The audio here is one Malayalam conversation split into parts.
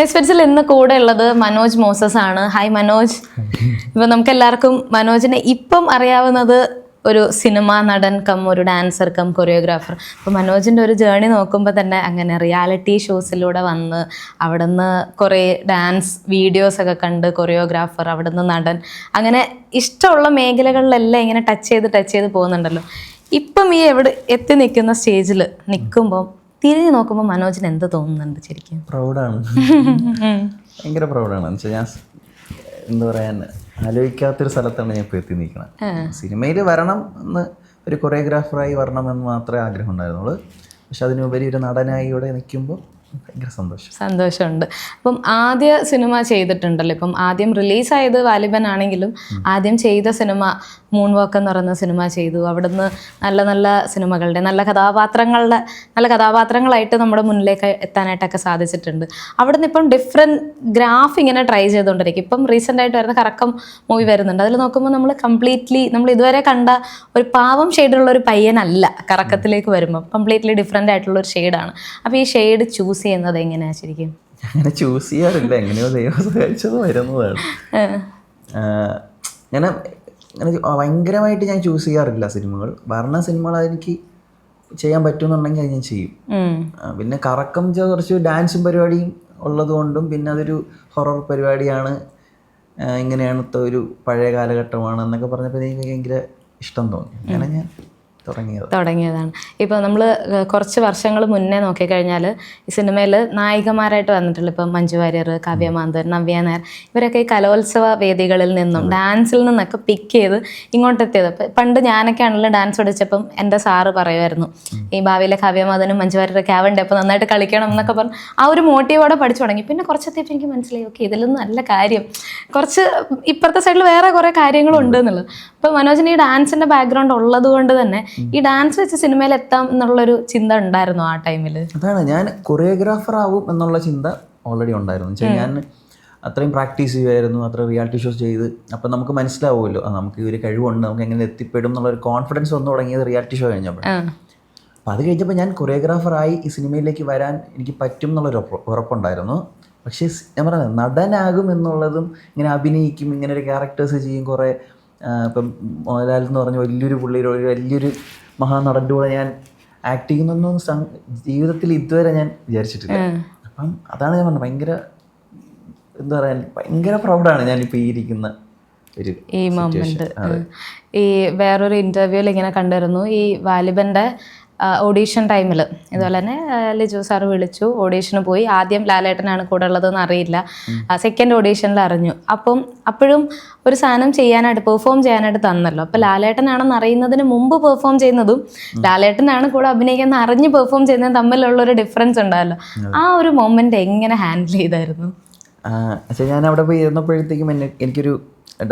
മിസ്ഫിറ്റ്സിൽ ഇന്ന് കൂടെ ഉള്ളത് മനോജ് മോസസ് ആണ്. ഹായ് മനോജ്. ഇപ്പം നമുക്ക് എല്ലാവർക്കും മനോജിനെ ഇപ്പം അറിയാവുന്നത് ഒരു സിനിമാ നടൻ കം ഒരു ഡാൻസർ കം കൊറിയോഗ്രാഫർ. അപ്പോൾ മനോജിൻ്റെ ഒരു ജേണി നോക്കുമ്പോൾ തന്നെ അങ്ങനെ റിയാലിറ്റി ഷോസിലൂടെ വന്ന് അവിടെ നിന്ന് കുറേ ഡാൻസ് വീഡിയോസൊക്കെ കണ്ട് കൊറിയോഗ്രാഫർ, അവിടെ നിന്ന് നടൻ, അങ്ങനെ ഇഷ്ടമുള്ള മേഖലകളിലെല്ലാം ഇങ്ങനെ ടച്ച് ചെയ്ത് പോകുന്നുണ്ടല്ലോ. ഇപ്പം ഈ എവിടെ എത്തി നിൽക്കുന്ന സ്റ്റേജിൽ നിൽക്കുമ്പം തിരിഞ്ഞു നോക്കുമ്പോൾ മനോജിന് എന്ത് തോന്നുന്നുണ്ട്? ശരിക്കും പ്രൗഡാണ്, ഭയങ്കര പ്രൗഡാണ്. എന്നുവെച്ചാൽ ഞാൻ എന്താ പറയാൻ ആലോചിക്കാത്തൊരു സ്ഥലത്താണ് ഞാൻ ഇപ്പോൾ എത്തി നിൽക്കണം. സിനിമയിൽ വരണം എന്ന്, ഒരു കൊറിയോഗ്രാഫറായി വരണം എന്ന് മാത്രമേ ആഗ്രഹം ഉണ്ടായിരുന്നുള്ളൂ. പക്ഷെ അതിനുപരി ഒരു നടനായി ഇവിടെ നിൽക്കുമ്പോൾ ഭയങ്കര സന്തോഷമുണ്ട്. അപ്പം ആദ്യ സിനിമ ചെയ്തിട്ടുണ്ടല്ലോ, ഇപ്പം ആദ്യം റിലീസായത് വാലിബൻ ആണെങ്കിലും ആദ്യം ചെയ്ത സിനിമ മൂൺ വാക്ക് എന്ന് പറയുന്ന സിനിമ ചെയ്തു. അവിടുന്ന് നല്ല നല്ല സിനിമകളുടെ നല്ല കഥാപാത്രങ്ങളായിട്ട് നമ്മുടെ മുന്നിലേക്ക് എത്താനായിട്ടൊക്കെ സാധിച്ചിട്ടുണ്ട്. അവിടുന്ന് ഇപ്പം ഡിഫറെൻറ്റ് ഗ്രാഫ് ഇങ്ങനെ ട്രൈ ചെയ്തുകൊണ്ടിരിക്കും. ഇപ്പം റീസെൻ്റ് ആയിട്ട് വരുന്ന കറക്കം മൂവി വരുന്നുണ്ട്. അതിൽ നോക്കുമ്പോൾ നമ്മൾ കംപ്ലീറ്റ്ലി നമ്മൾ ഇതുവരെ കണ്ട ഒരു പാവം ഷെയ്ഡുള്ള ഒരു പയ്യനല്ല കറക്കത്തിലേക്ക് വരുമ്പോൾ, കംപ്ലീറ്റ്ലി ഡിഫറെൻ്റ് ആയിട്ടുള്ള ഒരു ഷെയ്ഡാണ്. അപ്പോൾ ഈ ഷെയ്ഡ് ചൂസ് ചെയ്യുന്നത് എങ്ങനെയാ? ശരിക്കും അങ്ങനെ ചൂസ് ചെയ്യാറില്ല, എങ്ങനെയോ ദൈവം സഹായിച്ചത് വരുന്നതാണ്. ഞാൻ അങ്ങനെ ഭയങ്കരമായിട്ട് ഞാൻ ചൂസ് ചെയ്യാറില്ല സിനിമകൾ. വരണ സിനിമകൾ അതെനിക്ക് ചെയ്യാൻ പറ്റുമെന്നുണ്ടെങ്കിൽ അത് ഞാൻ ചെയ്യും. പിന്നെ കറക്കം കുറച്ച് ഡാൻസും പരിപാടിയും ഉള്ളതുകൊണ്ടും, പിന്നെ അതൊരു ഹൊറർ പരിപാടിയാണ്, ഇങ്ങനെയാണ് ഒരു പഴയ കാലഘട്ടമാണ് എന്നൊക്കെ പറഞ്ഞപ്പോൾ എനിക്ക് ഭയങ്കര ഇഷ്ടം തോന്നി. അങ്ങനെ ഞാൻ തുടങ്ങിയതാണ്. ഇപ്പോൾ നമ്മൾ കുറച്ച് വർഷങ്ങൾ മുന്നേ നോക്കിക്കഴിഞ്ഞാൽ ഈ സിനിമയിൽ നായികമാരായിട്ട് വന്നിട്ടുള്ള ഇപ്പം മഞ്ജു വാര്യർ, കാവ്യ മാധവൻ, നവ്യ നായർ, ഇവരൊക്കെ ഈ കലോത്സവ വേദികളിൽ നിന്നും ഡാൻസിൽ നിന്നൊക്കെ പിക്ക് ചെയ്ത് ഇങ്ങോട്ടെത്തിയത്. പണ്ട് ഞാനൊക്കെ ആണല്ലോ ഡാൻസ് പഠിച്ചപ്പം എൻ്റെ സാറ് പറയുമായിരുന്നു, ഈ ഭാവിയിലെ കാവ്യ മാധവനും മഞ്ജു വാര്യരൊക്കെ ആവണ്ടേ, അപ്പോൾ നന്നായിട്ട് കളിക്കണം എന്നൊക്കെ പറഞ്ഞ് ആ ഒരു മോട്ടീവോടെ പഠിച്ചു തുടങ്ങി. പിന്നെ കുറച്ചെത്തിയപ്പോൾ എനിക്ക് മനസ്സിലായി, ഓക്കെ ഇതിലൊന്നും നല്ല കാര്യം, കുറച്ച് ഇപ്പുറത്തെ സൈഡിൽ വേറെ കുറേ കാര്യങ്ങളുണ്ട് എന്നുള്ളത്. അപ്പോൾ മനോജിന് ഈ ഡാൻസിൻ്റെ ബാക്ക്ഗ്രൗണ്ട് ഉള്ളത് കൊണ്ട് തന്നെ ഈ ഡാൻസ് വെച്ച് സിനിമയിൽ എത്താം എന്നുള്ളൊരു ചിന്ത ഉണ്ടായിരുന്നു ആ ടൈമിൽ? അതാണ്, ഞാൻ കൊറിയോഗ്രാഫർ ആവും എന്നുള്ള ചിന്ത ഓൾറെഡി ഉണ്ടായിരുന്നു. വെച്ചാൽ ഞാൻ അത്രയും പ്രാക്ടീസ് ചെയ്യുമായിരുന്നു, അത്ര റിയാലിറ്റി ഷോസ് ചെയ്ത്. അപ്പം നമുക്ക് മനസ്സിലാവുമല്ലോ നമുക്ക് ഈ ഒരു കഴിവുണ്ട്, നമുക്ക് എങ്ങനെ എത്തിപ്പെടും എന്നുള്ളൊരു കോൺഫിഡൻസ് വന്നു തുടങ്ങിയത് റിയാലിറ്റി ഷോ കഴിഞ്ഞപ്പോൾ. അപ്പം അത് കഴിഞ്ഞപ്പോൾ ഞാൻ കൊറിയോഗ്രാഫറായി ഈ സിനിമയിലേക്ക് വരാൻ എനിക്ക് പറ്റും എന്നുള്ളൊരു ഉറപ്പുണ്ടായിരുന്നു. പക്ഷേ ഞാൻ പറഞ്ഞത് നടനാകും എന്നുള്ളതും, ഇങ്ങനെ അഭിനയിക്കും, ഇങ്ങനെ ഒരു ക്യാരക്ടേഴ്സ് ചെയ്യും, കുറേ ഇപ്പം മോഹൻലാൽ എന്ന് പറഞ്ഞ വലിയൊരു പുള്ളിയുടെ ഒരു വലിയൊരു മഹാനടൻ്റെ കൂടെ ഞാൻ ആക്ട് ചെയ്യുന്നൊന്നും ജീവിതത്തിൽ ഇതുവരെ ഞാൻ വിചാരിച്ചിട്ടില്ല. അപ്പം അതാണ് ഞാൻ പറഞ്ഞത്, ഭയങ്കര എന്താ പറയാ, ഭയങ്കര പ്രൗഡാണ് ഞാനിപ്പോൾ ഈ ഇരിക്കുന്ന ഈ മൊമെന്റ്. ഈ വേറൊരു ഇന്റർവ്യൂവിൽ ഇങ്ങനെ കണ്ടിരുന്നു, ഈ വാലിബൻ്റെ ഓഡീഷൻ ടൈമിൽ ഇതുപോലെ തന്നെ ലിജു സാറ് വിളിച്ചു, ഓഡീഷന് പോയി. ആദ്യം ലാലേട്ടനാണ് കൂടെ ഉള്ളതെന്ന് അറിയില്ല, സെക്കൻഡ് ഓഡീഷനിൽ അറിഞ്ഞു. അപ്പോഴും ഒരു സാധനം ചെയ്യാനായിട്ട് പെർഫോം ചെയ്യാനായിട്ട് തന്നല്ലോ. അപ്പോൾ ലാലേട്ടനാണെന്ന് അറിയുന്നതിന് മുമ്പ് പെർഫോം ചെയ്യുന്നതും ലാലേട്ടനാണ് കൂടെ അഭിനയിക്കുന്ന അറിഞ്ഞ് പെർഫോം ചെയ്യുന്നതും തമ്മിലുള്ളൊരു ഡിഫറൻസ് ഉണ്ടായല്ലോ. ആ ഒരു മൊമെന്റ് എങ്ങനെ ഹാൻഡിൽ ചെയ്തായിരുന്നു? ഞാൻ അവിടെ പോയി ഇരുന്നപ്പോഴത്തേക്കും എനിക്കൊരു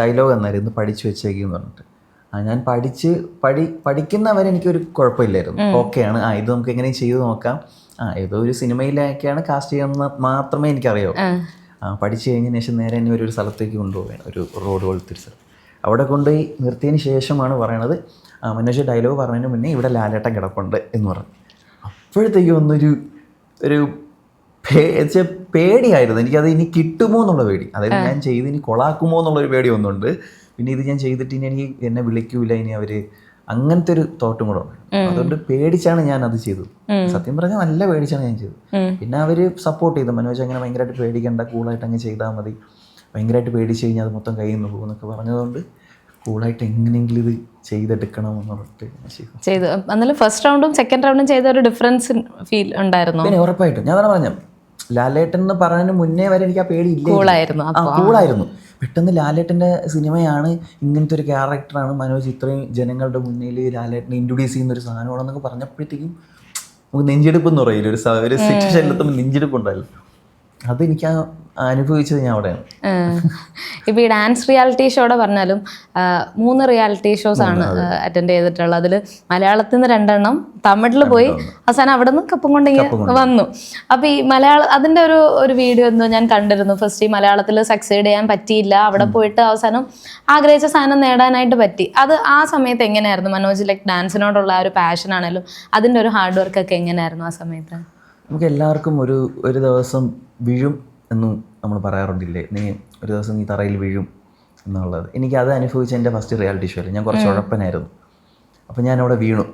ഡയലോഗ് തന്നായിരുന്നു, പഠിച്ചു വെച്ചേക്കെന്ന് പറഞ്ഞിട്ട്. ഞാൻ പഠിക്കുന്നവരെ എനിക്കൊരു കുഴപ്പമില്ലായിരുന്നു, ഓക്കെയാണ്, ഇത് നമുക്ക് എങ്ങനെയും ചെയ്ത് നോക്കാം, ഏതോ ഒരു സിനിമയിലേക്കാണ് കാസ്റ്റ് ചെയ്യുന്നത് മാത്രമേ എനിക്കറിയാവൂ. പഠിച്ചു കഴിഞ്ഞതിന് ശേഷം നേരെ എന്നെ ഒരു സ്ഥലത്തേക്ക് കൊണ്ടുപോവുകയാണ്, ഒരു റോഡ് പോലത്തെ ഒരു സ്ഥലം. അവിടെ കൊണ്ടുപോയി നിർത്തിയതിന് ശേഷമാണ് പറയണത്, മനോജ് ഡയലോഗ് പറഞ്ഞതിന് മുന്നേ ഇവിടെ ലാലേട്ടൻ കിടപ്പുണ്ട് എന്ന് പറഞ്ഞു. അപ്പോഴത്തേക്കും ഒന്നൊരു പേടിയായിരുന്നു എനിക്കത്, ഇനി കിട്ടുമോ എന്നുള്ള പേടി, അതായത് ഞാൻ ചെയ്ത് ഇനി കൊളാക്കുമോ എന്നുള്ളൊരു പേടി ഒന്നുണ്ട്. പിന്നെ ഇത് ഞാൻ ചെയ്തിട്ട് ഇനി എനിക്ക് എന്നെ വിളിക്കൂല, ഇനി അവർ, അങ്ങനത്തെ ഒരു തോട്ടും കൂടെ ഉണ്ട്. അതുകൊണ്ട് പേടിച്ചാണ് ഞാൻ അത് ചെയ്തത്. സത്യം പറഞ്ഞാൽ നല്ല പേടിച്ചാണ് ഞാൻ ചെയ്തത്. പിന്നെ അവർ സപ്പോർട്ട് ചെയ്തു, മനോജ് അങ്ങനെ ഭയങ്കരമായിട്ട് പേടിക്കേണ്ട, കൂളായിട്ട് അങ്ങ് ചെയ്താൽ മതി, ഭയങ്കരമായിട്ട് പേടിച്ച് കഴിഞ്ഞാൽ അത് മൊത്തം കയ്യിൽ നിന്ന് പോകും എന്നൊക്കെ പറഞ്ഞതുകൊണ്ട് കൂളായിട്ട് എങ്ങനെയെങ്കിലും ഇത് ചെയ്തെടുക്കണം എന്ന് പറഞ്ഞിട്ട് ചെയ്തു. എന്നാലും ഫസ്റ്റ് റൗണ്ടും സെക്കൻഡ് റൗണ്ടും ചെയ്ത ഒരു ഡിഫറൻസ് ഫീൽ ഉണ്ടായിരുന്നു? പിന്നെ ഉറപ്പായിട്ടും. ഞാൻ തന്നെ പറഞ്ഞ ലാലേട്ടൻ എന്ന് പറഞ്ഞതിന് മുന്നേ വരെ എനിക്ക് ആ പേടി ഇല്ല, കൂളായിരുന്നു. പെട്ടെന്ന് ലാലേട്ടൻ്റെ സിനിമയാണ്, ഇങ്ങനത്തെ ഒരു ക്യാരക്ടറാണ്, മനോജ് ഇത്രയും ജനങ്ങളുടെ മുന്നിൽ ലാലേട്ടനെ ഇൻട്രൊഡ്യൂസ് ചെയ്യുന്ന ഒരു സാധനമാണെന്നൊക്കെ പറഞ്ഞപ്പോഴത്തേക്കും നമുക്ക് നെഞ്ചെടുപ്പ് എന്ന് പറയില്ല, ഒരു സിറ്റുവേഷനിലെത്തുമ്പോൾ നെഞ്ചെടുപ്പ് ഉണ്ടല്ലോ, അതെനിക്ക് അനുഭവിച്ചത് ഞാൻ അവിടെയാണ്. ഇപ്പോൾ ഈ ഡാൻസ് റിയാലിറ്റി ഷോയുടെ പറഞ്ഞാലും 3 റിയാലിറ്റി ഷോസ് ആണ് അറ്റൻഡ് ചെയ്തിട്ടുള്ളത്. അതിൽ മലയാളത്തിൽ നിന്ന് 2 തമിഴിൽ പോയി, അവസാനം അവിടെ നിന്ന് കപ്പും കൊണ്ടെങ്കിൽ വന്നു. അപ്പോൾ ഈ അതിൻ്റെ ഒരു വീഡിയോ എന്തോ ഞാൻ കണ്ടിരുന്നു. ഫസ്റ്റ് ഈ മലയാളത്തിൽ സക്സീഡ് ചെയ്യാൻ പറ്റിയില്ല, അവിടെ പോയിട്ട് അവസാനം ആഗ്രഹിച്ച സാധനം നേടാനായിട്ട് പറ്റി. അത് ആ സമയത്ത് എങ്ങനെയായിരുന്നു മനോജ്, ലൈക്ക് ഡാൻസിനോടുള്ള ആ ഒരു പാഷൻ ആണെങ്കിലും അതിൻ്റെ ഒരു ഹാർഡ് വർക്കൊക്കെ എങ്ങനെയായിരുന്നു ആ സമയത്ത്? നമുക്ക് എല്ലാവർക്കും ഒരു ദിവസം വീഴും, എന്നും നമ്മൾ പറയാറുണ്ടില്ലേ, നീ ഒരു ദിവസം നീ തറയിൽ വീഴും എന്നുള്ളത്. എനിക്കത് അനുഭവിച്ച എൻ്റെ ഫസ്റ്റ് റിയാലിറ്റി ഷോയിൽ ഞാൻ കുറച്ച് ഉഴപ്പനായിരുന്നു. അപ്പോൾ ഞാനവിടെ വീണു.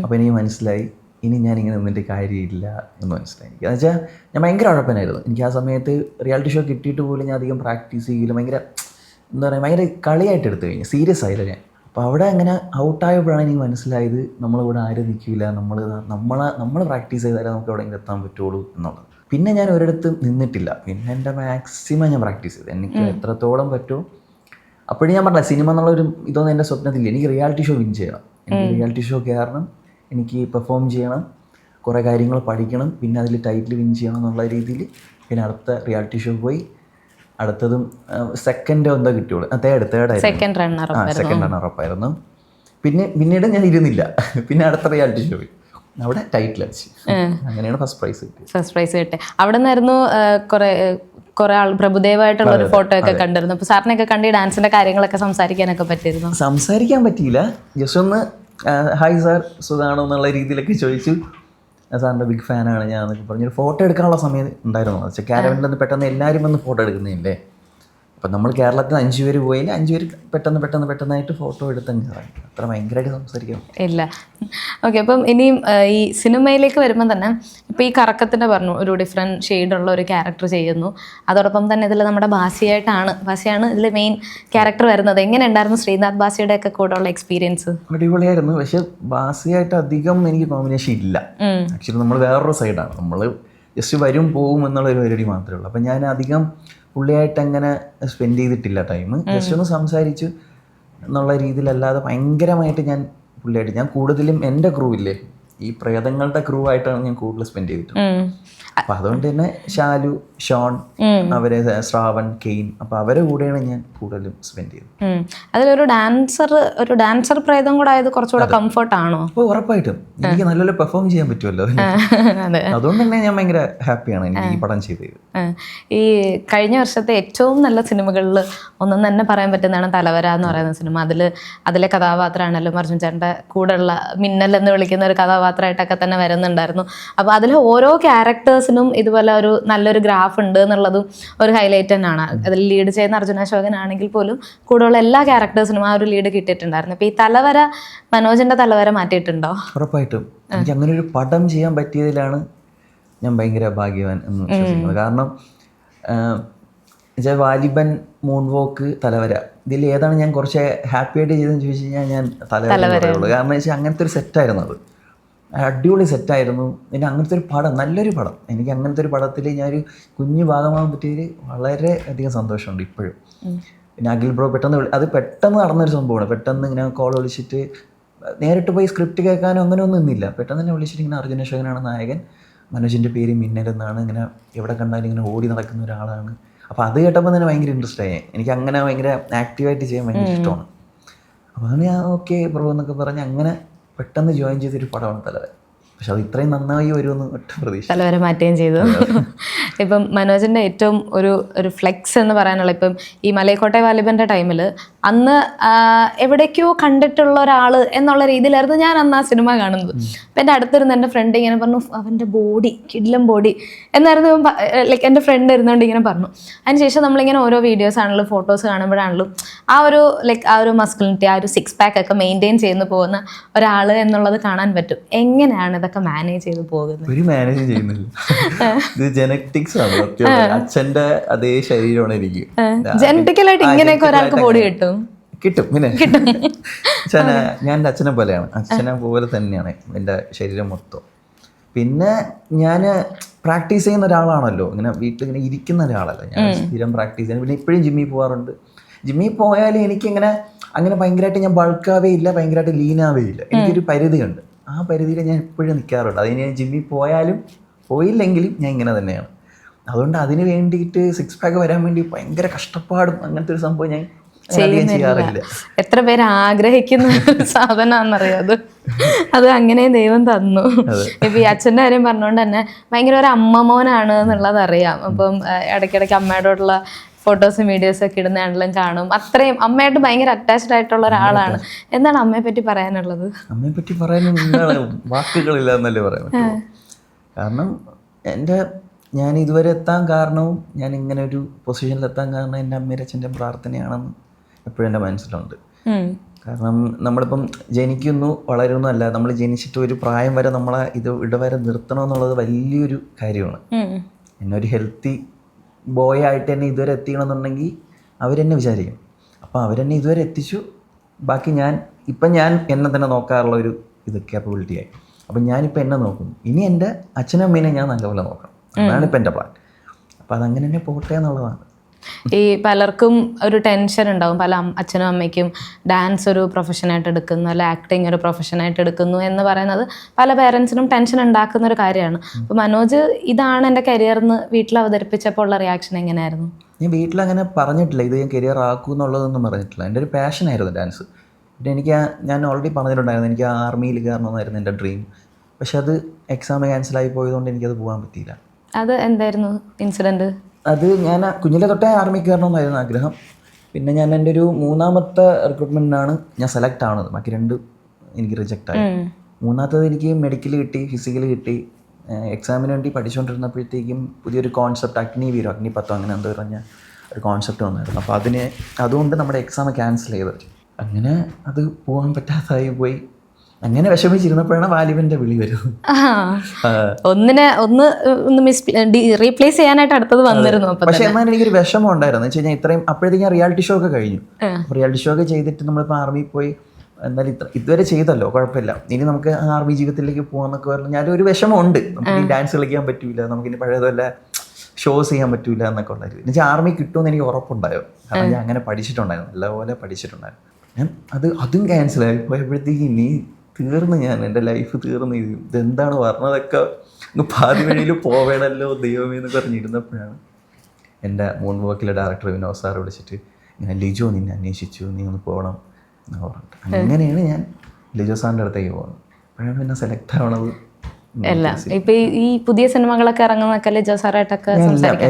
അപ്പോൾ എനിക്ക് മനസ്സിലായി ഇനി ഞാനിങ്ങനെ നിന്നിട്ട് കാര്യമില്ല എന്ന് മനസ്സിലായി. എനിക്ക് എന്ന് വെച്ചാൽ ഞാൻ ഭയങ്കര ഉഴപ്പനായിരുന്നു. എനിക്ക് ആ സമയത്ത് റിയാലിറ്റി ഷോ കിട്ടിയിട്ട് പോലും ഞാൻ അധികം പ്രാക്ടീസ് ചെയ്യില്ല. ഭയങ്കര എന്താ പറയുക, ഭയങ്കര കളിയായിട്ട് എടുത്തു കഴിഞ്ഞു, സീരിയസ് ആയില്ല ഞാൻ. അപ്പോൾ അവിടെ അങ്ങനെ ഔട്ടായപ്പോഴാണ് എനിക്ക് മനസ്സിലായത് നമ്മളിവിടെ ആരും നിൽക്കില്ല, നമ്മൾ പ്രാക്ടീസ് ചെയ്താലേ നമുക്ക് എവിടെയെങ്കിലും എത്താൻ പറ്റുള്ളൂ എന്നുള്ളത്. പിന്നെ ഞാൻ ഒരിടത്തും നിന്നിട്ടില്ല. പിന്നെ എൻ്റെ മാക്സിമം ഞാൻ പ്രാക്ടീസ് ചെയ്തു, എനിക്ക് എത്രത്തോളം പറ്റുമോ. അപ്പോഴും ഞാൻ പറഞ്ഞില്ല, സിനിമ എന്നുള്ളൊരു ഇതൊന്നും എൻ്റെ സ്വപ്നത്തില്ല. എനിക്ക് റിയാലിറ്റി ഷോ വിൻ ചെയ്യണം, എനിക്ക് റിയാലിറ്റി ഷോ കയറണം, എനിക്ക് പെർഫോം ചെയ്യണം, കുറേ കാര്യങ്ങൾ പഠിക്കണം, പിന്നെ അതിൽ ടൈറ്റിൽ വിൻ ചെയ്യണം എന്നുള്ള രീതിയിൽ പിന്നെ അടുത്ത റിയാലിറ്റി ഷോ പോയി. അടുത്തതും സെക്കൻഡോ എന്താ കിട്ടിയുള്ളൂ, തേർഡായിരുന്നു, സെക്കൻഡ് റണ്ണർ ആയിരുന്നു. പിന്നീട് ഞാൻ ഇരുന്നില്ല, പിന്നെ അടുത്ത റിയാലിറ്റി ഷോ പോയി, അവിടെ ടൈറ്റിൽ അടിച്ചു. അങ്ങനെയാണ് ഫസ്റ്റ് പ്രൈസ് കിട്ടിയത്. അവിടെ നിന്നായിരുന്നു കുറെ ആൾ പ്രഭുദേവായിട്ടുള്ള ഒരു ഫോട്ടോ ഒക്കെ കണ്ടിരുന്നു. അപ്പോൾ സാറിനൊക്കെ കണ്ട് ഈ ഡാൻസിന്റെ കാര്യങ്ങളൊക്കെ സംസാരിക്കാനൊക്കെ പറ്റിയിരുന്നു? സംസാരിക്കാൻ പറ്റിയില്ല, ജസ്റ്റ് ഒന്ന് ഹായ് സാർ സുഖാണോ എന്നുള്ള രീതിയിലൊക്കെ ചോദിച്ചു. സാറിൻ്റെ ബിഗ് ഫാനാണ് ഞാൻ എന്നൊക്കെ പറഞ്ഞൊരു ഫോട്ടോ എടുക്കാനുള്ള സമയം ഉണ്ടായിരുന്നു. വെച്ചാൽ കാരവനിൽ നിന്ന് പെട്ടെന്ന് എല്ലാവരും വന്ന് ഫോട്ടോ എടുക്കുന്നില്ലേ. അപ്പം നമ്മൾ കേരളത്തിൽ 5 പേര് പോയതിൽ 5 പേര് പെട്ടെന്നായിട്ട് ഫോട്ടോ എടുത്തങ്ങ് അത്ര ഭയങ്കരമായിട്ട് സംസാരിക്കണം ഇല്ല. ഓക്കെ, അപ്പം ഇനിയും ഈ സിനിമയിലേക്ക് വരുമ്പോൾ തന്നെ ഇപ്പോൾ ഈ കറക്കത്തിൻ്റെ പറഞ്ഞു ഒരു ഡിഫറെൻറ്റ് ഷെയ്ഡുള്ള ഒരു ക്യാരക്ടർ ചെയ്യുന്നു. അതോടൊപ്പം തന്നെ ഇതിൽ നമ്മുടെ ഭാസിയാണ് ഇതിൽ മെയിൻ ക്യാരക്ടർ വരുന്നത്. എങ്ങനെ ഉണ്ടായിരുന്നു ശ്രീനാഥ് ഭാസിയുടെ ഒക്കെ കൂടെ ഉള്ള എക്സ്പീരിയൻസ്? അടിപൊളിയായിരുന്നു. പക്ഷെ ഭാസിയായിട്ട് അധികം എനിക്ക് കോമ്പിനേഷൻ ഇല്ല. ആക്ച്വലി നമ്മൾ വേറൊരു സൈഡാണ്, നമ്മൾ ജസ്റ്റ് വരും പോവും എന്നുള്ളൊരു പരിപാടി മാത്രമേ ഉള്ളൂ. അപ്പം ഞാൻ അധികം പുള്ളിയായിട്ട് അങ്ങനെ സ്പെൻഡ് ചെയ്തിട്ടില്ല ടൈം. ജസ്റ്റ് ഒന്ന് സംസാരിച്ചു എന്നുള്ള രീതിയിലല്ലാതെ ഭയങ്കരമായിട്ട് ഞാൻ കൂടുതലും എൻ്റെ ക്രൂ ഇല്ലേ, ഈ പ്രേതങ്ങളുടെ ക്രൂ ആയിട്ടാണ് ഞാൻ കൂടുതൽ സ്പെൻഡ് ചെയ്തിട്ടുള്ളത്. അപ്പം അതുകൊണ്ട് തന്നെ ഷാലു, ഷോൺ, അവരെ ശ്രാവൺ, കെയിൻ, അപ്പം അവരെ കൂടെയാണ് ഞാൻ കൂടുതലും സ്പെൻഡ് ചെയ്തത്. അതിലൊരു ഡാൻസർ പ്രേതം കൂടെ ആയത് കുറച്ചുകൂടെ കംഫർട്ട് ആണോ? അപ്പോൾ ഉറപ്പായിട്ടും എനിക്ക് നല്ലപോലെ പെർഫോം ചെയ്യാൻ പറ്റുമല്ലോ. അതുകൊണ്ട് തന്നെ ഞാൻ ഭയങ്കര ഹാപ്പിയാണ് എനിക്ക് ഈ പടം ചെയ്തത്. ഈ കഴിഞ്ഞ വർഷത്തെ ഏറ്റവും നല്ല സിനിമകളിൽ ഒന്നും തന്നെ പറയാൻ പറ്റുന്നതാണ് തലവര എന്ന് പറയുന്ന സിനിമ. അതിലെ കഥാപാത്രമാണല്ലോ അർജുൻ ചേട്ടൻ്റെ കൂടെയുള്ള മിന്നൽ എന്ന് വിളിക്കുന്ന ഒരു കഥാപാത്രമായിട്ടൊക്കെ തന്നെ വരുന്നുണ്ടായിരുന്നു. അപ്പോൾ അതിൽ ഓരോ ക്യാരക്ടേഴ്സിനും ഇതുപോലെ ഒരു നല്ലൊരു ഗ്രാഫ് ഉണ്ട് എന്നുള്ളതും ഒരു ഹൈലൈറ്റ് തന്നെയാണ്. അതിൽ ലീഡ് ചെയ്യുന്ന അർജുന അശോകൻ ആണെങ്കിൽ പോലും കൂടെയുള്ള എല്ലാ ക്യാരക്ടേഴ്സിനും ആ ഒരു ലീഡ് കിട്ടിയിട്ടുണ്ടായിരുന്നു. അപ്പോൾ ഈ തലവര, മനോജിൻ്റെ തലവര മാറ്റിയിട്ടുണ്ടോ? ഉറപ്പായിട്ടും എനിക്ക് അങ്ങനെ ഒരു പടം ചെയ്യാൻ പറ്റിയതിലാണ് ഞാൻ ഭയങ്കര ഭാഗ്യവാൻ എന്ന് വിശ്വസിക്കുന്നത്. കാരണം വാലിബൻ, മൂൺ വോക്ക്, തലവര, ഇതിൽ ഏതാണ് ഞാൻ കുറച്ച് ഹാപ്പി ആയിട്ട് ചെയ്തെന്ന് ചോദിച്ചു കഴിഞ്ഞാൽ ഞാൻ തലവര പറയുള്ളൂ. കാരണം വെച്ചാൽ അങ്ങനത്തെ ഒരു സെറ്റായിരുന്നു, അത് അടിപൊളി സെറ്റായിരുന്നു. പിന്നെ അങ്ങനത്തെ ഒരു പടം, നല്ലൊരു പടം, എനിക്ക് അങ്ങനത്തെ ഒരു പടത്തിൽ ഞാനൊരു കുഞ്ഞു ഭാഗമാകാൻ പറ്റിയതിൽ വളരെ അധികം സന്തോഷമുണ്ട് ഇപ്പോഴും. പിന്നെ അഖിൽ ബ്രോ പെട്ടെന്ന് നടന്നൊരു സംഭവമാണ്. പെട്ടെന്ന് ഇങ്ങനെ കോൾ വിളിച്ചിട്ട് നേരിട്ട് പോയി സ്ക്രിപ്റ്റ് കേൾക്കാനോ അങ്ങനെ ഒന്നും ഇന്നില്ല. പെട്ടെന്ന് തന്നെ വിളിച്ചിട്ട് ഇങ്ങനെ അർജുന അശോകനാണ് നായകൻ, മനോജിൻ്റെ പേര് മിന്നൽ എന്നാണ്, ഇങ്ങനെ എവിടെ കണ്ടാലും ഇങ്ങനെ ഓടി നടക്കുന്ന ഒരാളാണ്. അപ്പോൾ അത് കേട്ടപ്പോൾ തന്നെ ഭയങ്കര ഇൻട്രസ്റ്റ് ആയി. എനിക്ക് അങ്ങനെ ഭയങ്കര ആക്റ്റീവായിട്ട് ചെയ്യാൻ ഭയങ്കര ഇഷ്ടമാണ്. അപ്പോൾ അങ്ങനെ ഞാൻ ഓക്കെ ബ്രോ എന്നൊക്കെ പറഞ്ഞ് അങ്ങനെ പെട്ടെന്ന് ജോയിൻ ചെയ്തൊരു പടമാണ് തലവര. പക്ഷെ അത് ഇത്രയും നന്നായി വരുമെന്ന് ഒറ്റ പ്രതീക്ഷ. തലവര മാറ്റുകയും ചെയ്തു. ഇപ്പം മനോജിൻ്റെ ഏറ്റവും ഒരു ഫ്ലെക്സ് എന്ന് പറയാനുള്ള, ഇപ്പം ഈ മലയക്കോട്ടെ വാലിബൻ്റെ ടൈമിൽ അന്ന് എവിടേക്കോ കണ്ടിട്ടുള്ള ഒരാൾ എന്നുള്ള രീതിയിലായിരുന്നു ഞാൻ അന്ന് ആ സിനിമ കാണുന്നത്. അപ്പം എൻ്റെ അടുത്തിരുന്ന് എൻ്റെ ഫ്രണ്ട് ഇങ്ങനെ പറഞ്ഞു, അവൻ്റെ ബോഡി കിടിലം ബോഡി എന്നായിരുന്നു ലൈക്ക് എൻ്റെ ഫ്രണ്ട് ഇരുന്നുകൊണ്ട് ഇങ്ങനെ പറഞ്ഞു. അതിനുശേഷം നമ്മളിങ്ങനെ ഓരോ വീഡിയോസ് ആണെങ്കിലും ഫോട്ടോസ് കാണുമ്പോഴാണെങ്കിലും ആ ഒരു മസ്കുലിനിറ്റി, ആ ഒരു 6 പാക്ക് ഒക്കെ മെയിൻറ്റെയിൻ ചെയ്യുന്നു പോകുന്ന ഒരാൾ എന്നുള്ളത് കാണാൻ പറ്റും. എങ്ങനെയാണ് ഇതൊക്കെ മാനേജ് ചെയ്ത് പോകുന്നത്? ഒരു മാനേജ് ചെയ്യുന്നില്ല, ഇത് ജെനറ്റിക്സ് ആണ്. അച്ഛൻ്റെ അതേ ശരീരമാണ് എനിക്ക്. ജെനറ്റിക്കലായിട്ട് ഇങ്ങനെയൊക്കെ ഒരാൾക്ക് ബോഡി കിട്ടും. പിന്നെ ഞാൻ എൻ്റെ അച്ഛനെ പോലെയാണ്, അച്ഛനെ പോലെ തന്നെയാണ് എൻ്റെ ശരീരം മൊത്തം. പിന്നെ ഞാൻ പ്രാക്ടീസ് ചെയ്യുന്ന ഒരാളാണല്ലോ, ഇങ്ങനെ വീട്ടിൽ ഇങ്ങനെ ഇരിക്കുന്ന ഒരാളല്ല, ഞാൻ സ്ഥിരം പ്രാക്ടീസ് ചെയ്യുന്നത്. പിന്നെ ഇപ്പോഴും ജിമ്മിൽ പോകാറുണ്ട്. ജിമ്മിൽ പോയാലും എനിക്കിങ്ങനെ അങ്ങനെ ഭയങ്കരമായിട്ട് ഞാൻ ബൾക്കാവേ ഇല്ല, ഭയങ്കരമായിട്ട് ലീനാവേ ഇല്ല. എനിക്കൊരു പരിധിയുണ്ട്, ആ പരിധിയിൽ ഞാൻ എപ്പോഴും നിൽക്കാറുണ്ട്. അതിന് ഞാൻ ജിമ്മിൽ പോയാലും പോയില്ലെങ്കിലും ഞാൻ ഇങ്ങനെ തന്നെയാണ്. അതുകൊണ്ട് അതിന് വേണ്ടിയിട്ട് 6 പാക്ക് വരാൻ വേണ്ടി ഭയങ്കര കഷ്ടപ്പാടും അങ്ങനത്തെ ഒരു സംഭവം ഞാൻ ചെയ്യാറില്ല. എത്ര പേര് ആഗ്രഹിക്കുന്ന സാധനമാണെന്നറിയാം. അത് അങ്ങനെ ദൈവം തന്നു. ഇപ്പൊ ഈ അച്ഛൻ്റെ കാര്യം പറഞ്ഞുകൊണ്ട് തന്നെ ഭയങ്കര ഒരു അമ്മ മോനാണ് എന്നുള്ളത് അറിയാം. അപ്പം ഇടയ്ക്കിടയ്ക്ക് അമ്മയോടുള്ള ഫോട്ടോസും വീഡിയോസും ഒക്കെ ഇടുന്നതാണെങ്കിലും കാണും. അത്രയും അമ്മയായിട്ട് ഭയങ്കര അറ്റാച്ച്ഡ് ആയിട്ടുള്ള ഒരാളാണ്. എന്താണ് അമ്മയെ പറ്റി പറയാനുള്ളത്? അമ്മയെ പറ്റി പറയാൻ വാക്കുകളില്ല എന്നല്ലേ പറയാൻ പറ്റുള്ളൂ. കാരണം എൻ്റെ ഞാൻ ഇതുവരെ എത്താൻ കാരണവും ഞാൻ ഇങ്ങനെ ഒരു പൊസിഷനിൽ എത്താൻ കാരണം എൻ്റെ അമ്മയുടെ അച്ഛൻ്റെ പ്രാർത്ഥനയാണെന്ന് എപ്പോഴും എൻ്റെ മനസ്സിലുണ്ട്. കാരണം നമ്മളിപ്പം ജനിക്കുന്നു വളരുന്നു അല്ല, നമ്മൾ ജനിച്ചിട്ട് ഒരു പ്രായം വരെ നമ്മളെ ഇതുവരെ നിർത്തണമെന്നുള്ളത് വലിയൊരു കാര്യമാണ്. എന്നെ ഒരു ഹെൽത്തി ബോയ് ആയിട്ട് എന്നെ ഇതുവരെ എത്തിക്കണമെന്നുണ്ടെങ്കിൽ അവരെന്നെ വിചാരിക്കും. അപ്പോൾ അവരെന്നെ ഇതുവരെ എത്തിച്ചു. ബാക്കി ഞാൻ എന്നെ തന്നെ നോക്കാറുള്ള ഒരു കേപ്പബിലിറ്റി ആയി. അപ്പം ഞാനിപ്പോൾ എന്നെ നോക്കുന്നു. ഇനി എൻ്റെ അച്ഛനും അമ്മേനെ ഞാൻ നല്ലപോലെ നോക്കണം. അതാണ് ഇപ്പം എൻ്റെ പ്ലാൻ. അപ്പോൾ അതങ്ങനെ തന്നെ പോട്ടെ എന്നുള്ളതാണ്. ഈ പലർക്കും ഒരു ടെൻഷൻ ഉണ്ടാവും, പല അച്ഛനും അമ്മയ്ക്കും ഡാൻസ് ഒരു പ്രൊഫഷനായിട്ട് എടുക്കുന്നു, അല്ല ആക്ടിങ് ഒരു പ്രൊഫഷനായിട്ട് എടുക്കുന്നു എന്ന് പറയുന്നത് പല പേരൻസിനും ടെൻഷൻ ഉണ്ടാക്കുന്ന ഒരു കാര്യമാണ്. അപ്പോൾ മനോജ് ഇതാണ് എൻ്റെ കരിയർ എന്ന് വീട്ടിൽ അവതരിപ്പിച്ചപ്പോൾ ഉള്ള റിയാക്ഷൻ എങ്ങനെയായിരുന്നു? ഞാൻ വീട്ടിലങ്ങനെ പറഞ്ഞിട്ടില്ല, ഇത് ഞാൻ കരിയർ ആക്കൂ എന്നുള്ളതൊന്നും പറഞ്ഞിട്ടില്ല. എൻ്റെ ഒരു പാഷനായിരുന്നു ഡാൻസ്. പിന്നെ ഞാൻ ഓൾറെഡി പറഞ്ഞിട്ടുണ്ടായിരുന്നു എനിക്ക് ആർമിയിൽ കയറണമെന്നായിരുന്നു എൻ്റെ ഡ്രീം. പക്ഷെ അത് എക്സാം ക്യാൻസലായി പോയതുകൊണ്ട് എനിക്കത് പോകാൻ പറ്റിയില്ല. അത് എന്തായിരുന്നു ഇൻസിഡൻറ്റ്? അത് ഞാൻ കുഞ്ഞിലെ തൊട്ടേ ആർമി കയറണമെന്നായിരുന്നു ആഗ്രഹം. പിന്നെ ഞാൻ എൻ്റെ ഒരു 3ാമത്തെ റിക്രൂട്ട്മെൻറ്റിനാണ് ഞാൻ സെലക്ട് ആവുന്നത്. ബാക്കി 2 എനിക്ക് റിജക്റ്റ് ആയി. 3ാമത്തത് എനിക്ക് മെഡിക്കൽ കിട്ടി, ഫിസിക്കൽ കിട്ടി. എക്സാമിന് വേണ്ടി പഠിച്ചുകൊണ്ടിരുന്നപ്പോഴത്തേക്കും പുതിയൊരു കോൺസെപ്റ്റ് അഗ്നിവീരോ 10 അങ്ങനെ എന്തോ പറഞ്ഞ ഒരു കോൺസെപ്റ്റ് വന്നായിരുന്നു. അപ്പോൾ അതുകൊണ്ട് നമ്മുടെ എക്സാം ക്യാൻസൽ ചെയ്തത്. അങ്ങനെ അത് പോകാൻ പറ്റാതായി പോയി. അങ്ങനെ വിഷമിച്ചിരുന്നപ്പോഴാണ് വാലിബൻ്റെ വിളി വരുന്നത്. ഒന്ന് റീപ്ലേസ് ചെയ്യാനായിട്ട് അടുത്തത് വന്നിരുന്നു. പക്ഷെ എന്നാൽ എനിക്കൊരു വിഷമം ഉണ്ടായിരുന്നു. വെച്ച് കഴിഞ്ഞാൽ ഇത്രയും അപ്പോഴത്തേക്ക് ഞാൻ റിയാലിറ്റി ഷോ ഒക്കെ കഴിഞ്ഞു. റിയാലിറ്റി ഷോ ഒക്കെ ചെയ്തിട്ട് നമ്മളിപ്പോൾ ആർമിയിൽ പോയി എന്തായാലും ഇതുവരെ ചെയ്തല്ലോ, കുഴപ്പമില്ല, ഇനി നമുക്ക് ആർമി ജീവിതത്തിലേക്ക് പോകാമെന്നൊക്കെ പറഞ്ഞു. ഞാനൊരു വിഷമമുണ്ട്. നമുക്ക് ഇനി ഡാൻസ് കളിക്കാൻ പറ്റൂല, നമുക്കിനി പഴയതല്ല ഷോസ് ചെയ്യാൻ പറ്റൂല എന്നൊക്കെ ഉണ്ടായിരുന്നു. എന്നുവെച്ചാൽ ആർമി കിട്ടുമെന്ന് എനിക്ക് ഉറപ്പുണ്ടായോ. കാരണം ഞാൻ അങ്ങനെ പഠിച്ചിട്ടുണ്ടായിരുന്നു, നല്ലപോലെ പഠിച്ചിട്ടുണ്ടായിരുന്നു. ഞാൻ അതും ക്യാൻസലായി പോയപ്പോഴത്തേക്ക് ഇനി തീർന്ന്, എൻ്റെ ലൈഫ് തീർന്ന്. ഇതെന്താണ് പറഞ്ഞതൊക്കെ പാതി വഴിയിൽ പോവേണമല്ലോ ദൈവമേ എന്ന് പറഞ്ഞിരുന്നപ്പോഴാണ് എൻ്റെ മൂന്ന് വർക്കിലെ ഡയറക്ടർ വിനോദ് സാർ വിളിച്ചിട്ട് ഇങ്ങനെ ലിജോ നിന്നെ അന്വേഷിച്ചു, നീ ഒന്ന് പോകണം എന്ന് പറഞ്ഞിട്ട് അങ്ങനെയാണ് ഞാൻ ലിജോ സാറിൻ്റെ അടുത്തേക്ക് പോകുന്നത്. അപ്പോഴാണ് പിന്നെ സെലക്ട് ആവണത്. എല്ലാം ഇപ്പം ഈ പുതിയ സിനിമകളൊക്കെ ഇറങ്ങുന്നൊക്കെ ലിജോ സാറായിട്ടൊക്കെ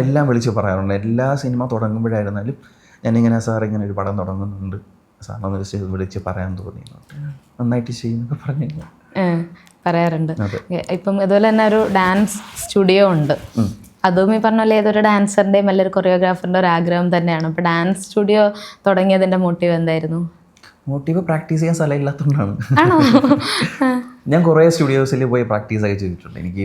എല്ലാം വിളിച്ച് പറയാറുണ്ട്. എല്ലാ സിനിമ തുടങ്ങുമ്പോഴായിരുന്നാലും ഞാനിങ്ങനെ സാർ ഇങ്ങനെ ഒരു പടം തുടങ്ങുന്നുണ്ട്, സാറിനെ വിളിച്ച് പറയാൻ തോന്നി, നന്നായിട്ട് ചെയ്യുന്നൊക്കെ പറഞ്ഞു പറയാറുണ്ട്. ഇപ്പം ഇതുപോലെ തന്നെ ഒരു ഡാൻസ് സ്റ്റുഡിയോ ഉണ്ട്. അതും ഈ പറഞ്ഞ പോലെ ഏതൊരു ഡാൻസറിൻ്റെയും വലിയൊരു കൊറിയോഗ്രാഫറിൻ്റെ ഒരു ആഗ്രഹം തന്നെയാണ്. അപ്പോൾ ഡാൻസ് സ്റ്റുഡിയോ തുടങ്ങിയതിൻ്റെ മോട്ടീവ് എന്തായിരുന്നു? മോട്ടീവ് പ്രാക്ടീസ് ചെയ്യാൻ സ്ഥലമില്ലാത്തതുകൊണ്ടാണ്. ഞാൻ കുറേ സ്റ്റുഡിയോസിൽ പോയി പ്രാക്ടീസൊക്കെ ചെയ്തിട്ടുണ്ട്. എനിക്ക്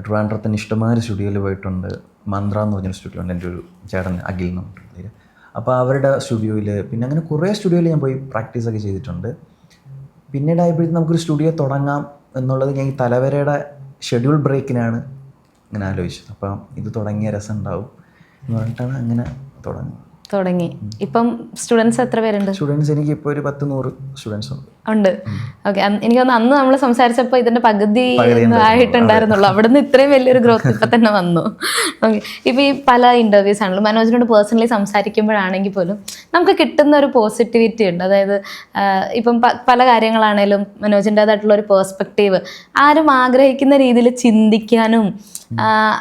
ട്രിവാൻഡ്രത്തിന് ഇഷ്ടംമാതിരി സ്റ്റുഡിയോയിൽ പോയിട്ടുണ്ട്. മന്ത്ര എന്ന് പറഞ്ഞൊരു സ്റ്റുഡിയോ ഉണ്ട്, എൻ്റെ ഒരു ചേട്ടൻ അഖിൽ എന്ന് പറഞ്ഞിട്ടുണ്ട്. അപ്പോൾ അവരുടെ സ്റ്റുഡിയോയിൽ, പിന്നെ അങ്ങനെ കുറേ സ്റ്റുഡിയോയിൽ ഞാൻ പോയി പ്രാക്ടീസൊക്കെ ചെയ്തിട്ടുണ്ട്. പിന്നീടായപ്പോഴത്തേക്കും നമുക്കൊരു സ്റ്റുഡിയോ തുടങ്ങാം എന്നുള്ളത് ഞാൻ ഈ തലവരയുടെ ഷെഡ്യൂൾ ബ്രേക്കിനാണ് ഇങ്ങനെ ആലോചിച്ചത്. അപ്പം ഇത് തുടങ്ങിയ രസം ഉണ്ടാവും എന്ന് പറഞ്ഞിട്ടാണ് അങ്ങനെ തുടങ്ങി. ഇപ്പം സ്റ്റുഡൻസ് എത്ര പേരുണ്ട്? സ്റ്റുഡൻസ് എനിക്ക് ഇപ്പോൾ ഒരു 100 സ്റ്റുഡൻസ് ഉണ്ട്. ഓക്കെ. എനിക്ക് തോന്നുന്നു അന്ന് നമ്മൾ സംസാരിച്ചപ്പോൾ ഇതിൻ്റെ പകുതി ആയിട്ടുണ്ടായിരുന്നുള്ളൂ. അവിടെ നിന്ന് ഇത്രയും വലിയൊരു ഗ്രോത്ത് ഇപ്പം തന്നെ വന്നു. ഓക്കെ. ഇപ്പോൾ ഈ പല ഇൻ്റർവ്യൂസ് ആണല്ലോ, മനോജിനോട് പേഴ്സണലി സംസാരിക്കുമ്പോഴാണെങ്കിൽ പോലും നമുക്ക് കിട്ടുന്ന ഒരു പോസിറ്റിവിറ്റി ഉണ്ട്. അതായത് ഇപ്പം പല കാര്യങ്ങളാണേലും മനോജിൻ്റേതായിട്ടുള്ള ഒരു പേഴ്സ്പെക്റ്റീവ് ആരും ആഗ്രഹിക്കുന്ന രീതിയിൽ ചിന്തിക്കാനും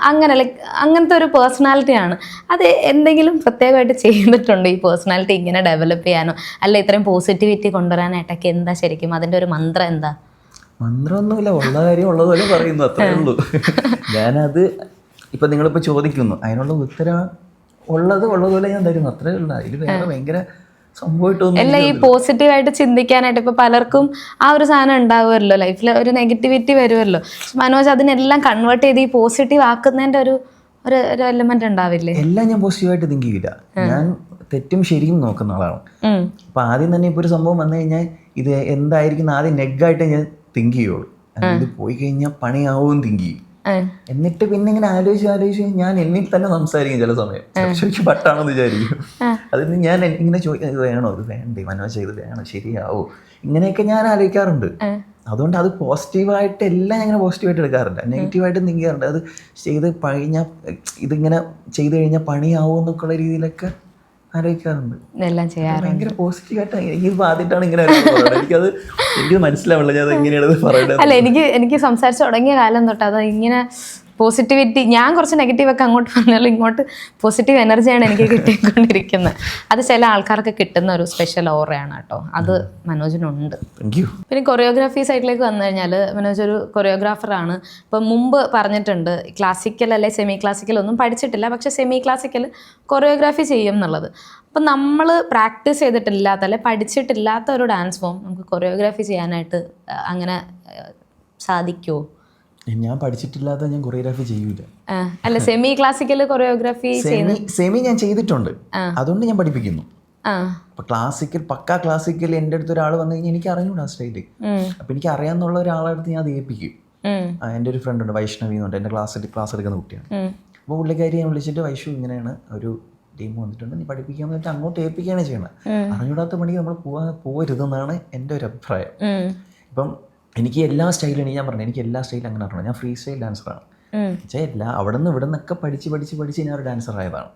അങ്ങനത്തെ ഒരു പേഴ്സണാലിറ്റിയാണ്. അത് എന്തെങ്കിലും പ്രത്യേകമായിട്ട് ചെയ്തിട്ടുണ്ടോ ഈ പേഴ്സണാലിറ്റി ഇങ്ങനെ ഡെവലപ്പ് ചെയ്യാനോ, അല്ല ഇത്രയും പോസിറ്റിവിറ്റി കൊണ്ടുവരാനായിട്ടൊക്കെ? എന്താ ശരിക്കും അതിൻ്റെ ഒരു മന്ത്രം എന്താ? മന്ത്രമൊന്നുമില്ല, ഉള്ള കാര്യം ഉള്ളതുപോലെ പറയുന്നു, അത്രേ ഉള്ളൂ. ഞാനത് ഇപ്പം നിങ്ങളിപ്പോൾ ചോദിക്കുന്നു, അതിനുള്ള ഉത്തരം ഉള്ളതുപോലെ ഞാൻ തരുന്നു, അത്രേ ഉള്ളൂ. അതിൽ വേറെ ഭയങ്കര അല്ല, ഈ പോസിറ്റീവായിട്ട് ചിന്തിക്കാനായിട്ട് ഇപ്പൊ പലർക്കും ആ ഒരു സാധനം ഉണ്ടാവുമല്ലോ, ലൈഫിൽ ഒരു നെഗറ്റിവിറ്റി വരുമല്ലോ. മനോജ് അതിനെല്ലാം കൺവേർട്ട് ചെയ്ത് ഈ പോസിറ്റീവ് ആക്കുന്നതിന്റെ ഒരു എലമെന്റ് ഉണ്ടാവില്ലേ? എല്ലാം ഞാൻ പോസിറ്റീവായിട്ട് തിങ്ക് ചെയ്യില്ല. ഞാൻ തെറ്റും ശരിയും നോക്കുന്ന ആളാണ്. അപ്പൊ ആദ്യം തന്നെ ഇപ്പൊ ഒരു സംഭവം വന്നു കഴിഞ്ഞാൽ ഇത് എന്തായിരിക്കും ആദ്യം നെഗായിട്ട് ഞാൻ തിങ്ക് ചെയ്യുള്ളൂ. ഇത് പോയി കഴിഞ്ഞാൽ പണിയാവും തിങ്ക് ചെയ്യും. എന്നിട്ട് പിന്നെ ഇങ്ങനെ ആലോചിച്ച് ഞാൻ എന്നിൽ തന്നെ സംസാരിക്കും. ചില സമയം ശരിക്കും പട്ടാണെന്ന് വിചാരിക്കും. അതിന് ഞാൻ ഇങ്ങനെ ചോദിക്കാം, ഇത് വേണോ, ഇത് വേണ്ടേ, മനോജ് ഇത് വേണോ, ശരിയാവോ, ഇങ്ങനെയൊക്കെ ഞാൻ ആലോചിക്കാറുണ്ട്. അതുകൊണ്ട് അത് പോസിറ്റീവായിട്ട് എല്ലാം ഞങ്ങൾ പോസിറ്റീവായിട്ട് എടുക്കാറില്ല, നെഗറ്റീവായിട്ട് തിങ്ക് ചെയ്യാറുണ്ട്. അത് ചെയ്ത് കഴിഞ്ഞാൽ ഇതിങ്ങനെ ചെയ്ത് കഴിഞ്ഞാൽ പണിയാവോ എന്നൊക്കെയുള്ള രീതിയിലൊക്കെ ആലോചിക്കാറുണ്ട്. ഭയങ്കര പോസിറ്റീവായിട്ട് എനിക്ക് ആദ്യമായിട്ടാണ് ഇങ്ങനെ എനിക്ക് മനസ്സിലാവില്ല ഞാൻ എങ്ങനെയാണ് പറയുന്നത്. അല്ല, എനിക്ക് സംസാരിച്ച് തുടങ്ങിയ കാലം തൊട്ട് അത് ഇങ്ങനെ പോസിറ്റിവിറ്റി, ഞാൻ കുറച്ച് നെഗറ്റീവൊക്കെ അങ്ങോട്ട് പറഞ്ഞാലും ഇങ്ങോട്ട് പോസിറ്റീവ് എനർജിയാണ് എനിക്ക് കിട്ടിക്കൊണ്ടിരിക്കുന്നത്. അത് ചില ആൾക്കാർക്ക് കിട്ടുന്ന ഒരു സ്പെഷ്യൽ ഓറയാണ് കേട്ടോ, അത് മനോജിനുണ്ട്. പിന്നെ കൊറിയോഗ്രാഫി സൈഡിലേക്ക് വന്നു കഴിഞ്ഞാൽ മനോജ് ഒരു കൊറിയോഗ്രാഫറാണ്. ഇപ്പം മുമ്പ് പറഞ്ഞിട്ടുണ്ട് ക്ലാസിക്കൽ അല്ലെ സെമി ക്ലാസിക്കൽ ഒന്നും പഠിച്ചിട്ടില്ല, പക്ഷെ സെമി ക്ലാസിക്കൽ കൊറിയോഗ്രാഫി ചെയ്യും എന്നുള്ളത്. അപ്പം നമ്മൾ പ്രാക്ടീസ് ചെയ്തിട്ടില്ലാത്ത അല്ലെ പഠിച്ചിട്ടില്ലാത്ത ഒരു ഡാൻസ് ഫോം നമുക്ക് കൊറിയോഗ്രാഫി ചെയ്യാനായിട്ട് അങ്ങനെ സാധിക്കുമോ? ഞാൻ പഠിച്ചിട്ടില്ലാത്ത ഞാൻ കൊറിയോഗ്രാഫി ചെയ്യൂല. അല്ല സെമി ക്ലാസിക്കൽ കൊറിയോഗ്രാഫി സെമി ഞാൻ ചെയ്തിട്ടുണ്ട്, അതുകൊണ്ട് ഞാൻ പഠിപ്പിക്കുന്നു. അപ്പൊ ക്ലാസിക്കൽ പക്കാ ക്ലാസിക്കൽ എൻ്റെ അടുത്ത് ഒരാൾ വന്നു കഴിഞ്ഞാൽ എനിക്ക് അറിഞ്ഞൂടാ സ്റ്റൈല്. അപ്പൊ എനിക്ക് അറിയാന്നുള്ള ഒരാളുടെ അടുത്ത് ഞാൻ അത് ഏൽപ്പിക്കും. എൻ്റെ ഒരു ഫ്രണ്ട് ഉണ്ട്, വൈഷ്ണവി എന്നുണ്ട്, എൻ്റെ ക്ലാസ് എടുക്കുന്ന കുട്ടിയാണ്. അപ്പോൾ പുള്ളിക്കാരി ഞാൻ വിളിച്ചിട്ട് വൈഷു ഇങ്ങനെയാണ് ഒരു ടീം വന്നിട്ടുണ്ട്, നീ പഠിപ്പിക്കാൻ വന്നിട്ട് അങ്ങോട്ട് ഏൽപ്പിക്കുകയാണ് ചെയ്യണം. അറിഞ്ഞൂടാത്ത പണിക്ക് നമ്മൾ പോകരുതെന്നാണ് എൻ്റെ ഒരു അഭിപ്രായം. ഇപ്പം എനിക്ക് എല്ലാ സ്റ്റൈലും ഞാൻ പറഞ്ഞു, എനിക്ക് എല്ലാ സ്റ്റൈലും അങ്ങനെ അറിയണം. ഞാൻ ഫ്രീ സ്റ്റൈൽ ഡാൻസറാണ്. വെച്ചാൽ അവിടെ നിന്ന് ഇവിടെ നിന്നൊക്കെ പഠിച്ച് ഞാൻ ഒരു ഡാൻസർ ആയതാണ്.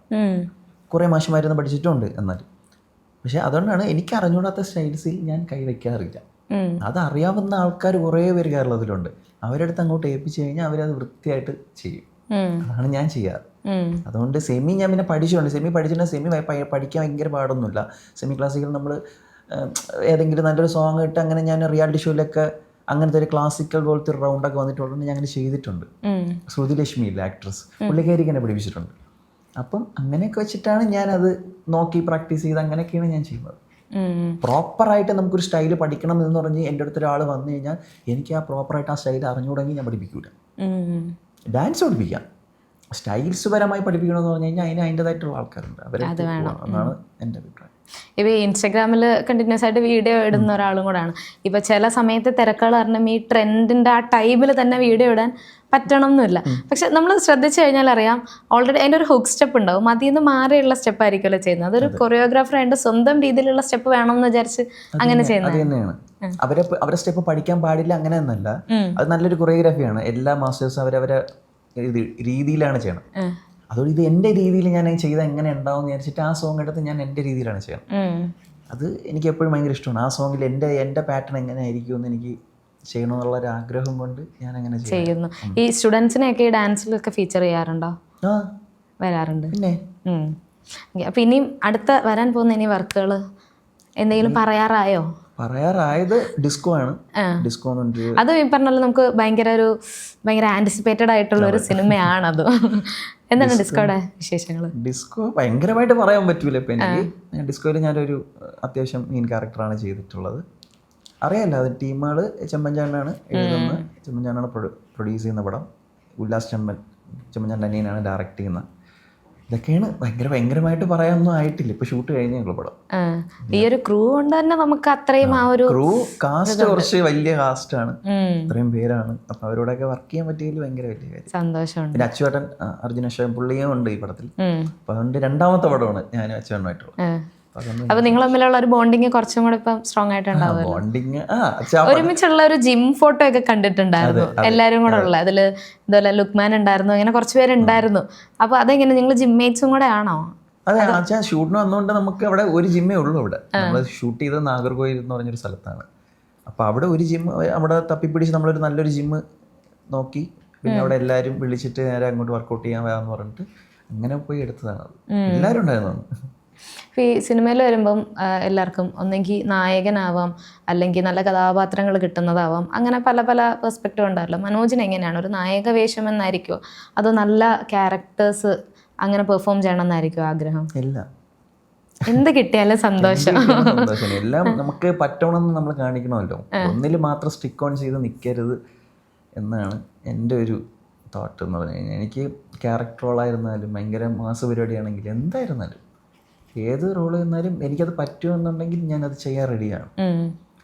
കുറേ മാഷന്മാരൊന്നും പഠിച്ചിട്ടുണ്ട് എന്നാൽ. പക്ഷെ അതുകൊണ്ടാണ് എനിക്ക് അറിഞ്ഞൂടാത്ത സ്റ്റൈൽസിൽ ഞാൻ കൈവയ്ക്കാറില്ല. അതറിയാവുന്ന ആൾക്കാർ കുറേ പേര് കേരളത്തിലുണ്ട്. അവരടുത്ത് അങ്ങോട്ട് ഏൽപ്പിച്ചു കഴിഞ്ഞാൽ അവരത് വൃത്തിയായിട്ട് ചെയ്യും. അതാണ് ഞാൻ ചെയ്യാറ്. അതുകൊണ്ട് സെമി ഞാൻ പിന്നെ പഠിച്ചിട്ടുണ്ട്. സെമി പഠിക്കാൻ ഭയങ്കര പാടൊന്നുമില്ല. സെമി ക്ലാസിക്കൽ നമ്മൾ ഏതെങ്കിലും നല്ലൊരു സോങ് ഇട്ട് അങ്ങനെ ഞാൻ റിയാലിറ്റി ഷോയിലൊക്കെ അങ്ങനത്തെ ഒരു ക്ലാസിക്കൽ പോലത്തെ ഒരു റൗണ്ടൊക്കെ വന്നിട്ടുള്ളത് ഞാൻ അങ്ങനെ ചെയ്തിട്ടുണ്ട്. ശ്രുതി ലക്ഷ്മി ഇല്ല ആക്ട്രസ്, പുള്ളിക്കാരിക്ക് എന്നെ പഠിപ്പിച്ചിട്ടുണ്ട്. അപ്പം അങ്ങനെയൊക്കെ വെച്ചിട്ടാണ് ഞാനത് നോക്കി പ്രാക്ടീസ് ചെയ്ത് അങ്ങനെയൊക്കെയാണ് ഞാൻ ചെയ്യുന്നത്. പ്രോപ്പറായിട്ട് നമുക്കൊരു സ്റ്റൈല് പഠിക്കണം എന്ന് പറഞ്ഞ് എൻ്റെ അടുത്ത് ഒരാൾ വന്നു കഴിഞ്ഞാൽ എനിക്ക് ആ പ്രോപ്പറായിട്ട് ആ സ്റ്റൈൽ അറിഞ്ഞുകൂടെങ്കിൽ ഞാൻ പഠിപ്പിക്കൂല. ഡാൻസ് പഠിപ്പിക്കാം, സ്റ്റൈൽസ് പരമായി പഠിപ്പിക്കണമെന്ന് പറഞ്ഞു കഴിഞ്ഞാൽ അതിൻ്റെതായിട്ടുള്ള ആൾക്കാരുണ്ട്, അവരെ എന്നാണ് എൻ്റെ അഭിപ്രായം. ഇപ്പോൾ ഇൻസ്റ്റാഗ്രാമിൽ കണ്ടിന്യൂസ് ആയിട്ട് വീഡിയോ ഇടുന്ന ഒരാളും കൂടെയാണ്. ഇപ്പോൾ ചില സമയത്ത് തിരക്കുകൾ കാരണം ഈ ട്രെൻഡിൻ്റെ ആ ടൈമിൽ തന്നെ വീഡിയോ ഇടാൻ പറ്റണം എന്നില്ല. പക്ഷെ നമ്മൾ ശ്രദ്ധിച്ചു കഴിഞ്ഞാൽ അറിയാം, ഓൾറെഡി അതിൻ്റെ ഒരു ഹുക്ക് സ്റ്റെപ്പ് ഉണ്ടാവും, അതിൽ നിന്ന് മാറിയുള്ള സ്റ്റെപ്പ് ആയിരിക്കുമല്ലോ ചെയ്യുന്നത്. അതൊരു കൊറിയോഗ്രാഫർ അതിൻ്റെ സ്വന്തം രീതിയിലുള്ള സ്റ്റെപ്പ് വേണമെന്ന് വിചാരിച്ച് അങ്ങനെ ചെയ്യുന്നത് തന്നെയാണ്. അവരെ സ്റ്റെപ്പ് പഠിക്കാൻ പാടില്ല അങ്ങനെ ഒന്നല്ല, അത് നല്ലൊരു കൊറിയോഗ്രാഫിയാണ്. എല്ലാ മാസ്റ്റേഴ്സും അവരവരെ രീതിയിലാണ് ചെയ്യണം. അതുകൊണ്ട് ഇത് എൻ്റെ രീതിയിൽ ഞാൻ ചെയ്താൽ എങ്ങനെ ഉണ്ടാവും എന്ന് വിചാരിച്ചിട്ട് ആ സോങ് എടുത്ത് ഞാൻ എൻ്റെ രീതിയിലാണ് ചെയ്യണം. അത് എനിക്ക് എപ്പോഴും ഭയങ്കര ഇഷ്ടമാണ്. ആ സോങ്ങിൽ എൻ്റെ പാറ്റേൺ എങ്ങനെ ആയിരിക്കും എന്ന് എനിക്ക് ചെയ്യണമെന്നുള്ളൊരു ആഗ്രഹം കൊണ്ട് ഞാൻ അങ്ങനെ ചെയ്യുന്നു. ഈ സ്റ്റുഡൻസിനെയൊക്കെ ഈ ഡാൻസിലൊക്കെ ഫീച്ചർ ചെയ്യാറുണ്ടോ? വരാറുണ്ട്. പിന്നെ അപ്പം ഇനിയും അടുത്ത വരാൻ പോകുന്ന ഇനി വർക്കുകൾ എന്തെങ്കിലും പറയാറായത് ഡിസ്കോ ആണ്. ഡിസ്കോ അത് ഈ പറഞ്ഞല്ലോ നമുക്ക് ഭയങ്കര ആന്റിസിപ്പേറ്റഡ് ആയിട്ടുള്ള ഒരു സിനിമയാണത്. എന്താണ് ഡിസ്കോയുടെ വിശേഷങ്ങൾ? ഡിസ്കോ ഭയങ്കരമായിട്ട് പറയാൻ പറ്റൂല. ഇപ്പം എനിക്ക് ഡിസ്കോയിൽ ഞാനൊരു അത്യാവശ്യം മെയിൻ ക്യാരക്ടറാണ് ചെയ്തിട്ടുള്ളത്. അറിയാമല്ലോ, അത് ടീമുകൾ ചെമ്മഞ്ചാണ്ടാണ് എഴുതുന്നത്, ചെമ്മഞ്ചാണ്ടാണ് പ്രൊഡ്യൂസ് ചെയ്യുന്ന പടം. ഉല്ലാസ് ചെമ്മഞ്ചാണ്ട് അനിയനാണ് ഡയറക്റ്റ് ചെയ്യുന്നത്. ഇതൊക്കെയാണ് ഭയങ്കരമായിട്ട് പറയാനൊന്നും ആയിട്ടില്ല. ഇപ്പൊ ഷൂട്ട് കഴിഞ്ഞുള്ള പടം. ഈ ഒരു ക്രൂ കൊണ്ട് തന്നെ നമുക്ക് അത്രയും ആ ഒരു ക്രൂ കാസ്റ്റ് കുറച്ച് വലിയ കാസ്റ്റ് ആണ്, ഇത്രയും പേരാണ്. അപ്പൊ അവരോടൊക്കെ വർക്ക് ചെയ്യാൻ പറ്റിയതിൽ ഭയങ്കര വലിയ കാര്യം, സന്തോഷമുണ്ട്. പിന്നെ അച്ചുവേട്ടൻ അർജുന അശോകൻ പുള്ളിയും ഉണ്ട് ഈ പടത്തിൽ. അപ്പൊ അതുകൊണ്ട് രണ്ടാമത്തെ പടമാണ് ഞാൻ അച്ചുവേട്ടനുമായിട്ടുള്ളത്. അപ്പൊ നിങ്ങൾ തമ്മിലുള്ള ഒരു ബോണ്ടിങ് കുറച്ചും കൂടെ ഇപ്പം സ്ട്രോങ് ആയിട്ടുണ്ടാവും. ഒരുമിച്ചുള്ള ഒരു ജിം ഫോട്ടോ ഒക്കെ കണ്ടിട്ടുണ്ടായിരുന്നു എല്ലാരും കൂടെ ഉള്ള. അതില് ഇതുപോലെ ലുക്മാൻ ഉണ്ടായിരുന്നു, അങ്ങനെ കുറച്ച് പേരുണ്ടായിരുന്നു. അപ്പൊ അതെങ്ങനെ നിങ്ങൾ ജിം മേറ്റ്സും കൂടെ ആണോ? അതെ, ഷൂട്ടിന് വന്നുകൊണ്ട് നമുക്ക് അവിടെ ഒരു ജിമ്മേ ഉള്ളൂ. ഇവിടെ നമ്മൾ ഷൂട്ട് ചെയ്തത് നാഗർകോയിൽ എന്ന് പറഞ്ഞൊരു സ്ഥലത്താണ്. അപ്പൊ അവിടെ ഒരു ജിം അവിടെ തപ്പിപ്പിടിച്ച് നമ്മളൊരു നല്ലൊരു ജിമ്മ് നോക്കി, പിന്നെ അവിടെ എല്ലാവരും വിളിച്ചിട്ട് നേരെ അങ്ങോട്ട് വർക്കൗട്ട് ചെയ്യാൻ വരാമെന്ന് പറഞ്ഞിട്ട് അങ്ങനെ പോയി എടുത്തതാണ്. അത് എല്ലാവരും ഉണ്ടായിരുന്നു. ഈ സിനിമയിൽ വരുമ്പം എല്ലാവർക്കും ഒന്നെങ്കിൽ നായകനാവാം, അല്ലെങ്കിൽ നല്ല കഥാപാത്രങ്ങൾ കിട്ടുന്നതാവാം, അങ്ങനെ പല പെർസ്പെക്റ്റീവ് ഉണ്ടാവല്ലോ. മനോജിന് എങ്ങനെയാണ്? ഒരു നായക വേഷം എന്നായിരിക്കുമോ അതോ നല്ല ക്യാരക്ടേഴ്സ് അങ്ങനെ പെർഫോം ചെയ്യണം എന്നായിരിക്കുമോ ആഗ്രഹം? എന്ത് കിട്ടിയാലും സന്തോഷം. എല്ലാം നമുക്ക് പറ്റണമെന്ന് നമ്മൾ കാണിക്കണമല്ലോ. ഒന്നിൽ മാത്രം സ്റ്റിക്ക് ഓൺ ചെയ്ത് നിൽക്കരുത് എന്നാണ് എൻ്റെ ഒരു തോട്ട് എന്ന് പറഞ്ഞു കഴിഞ്ഞാൽ. എനിക്ക് ക്യാരക്ടർ റോളായിരുന്നാലും ഭയങ്കര മാസ പരിപാടിയാണെങ്കിലും എന്തായിരുന്നാലും ഏത് റോള് എന്നാലും എനിക്കത് പറ്റുമെന്നുണ്ടെങ്കിൽ ഞാനത് ചെയ്യാൻ റെഡിയാണ്.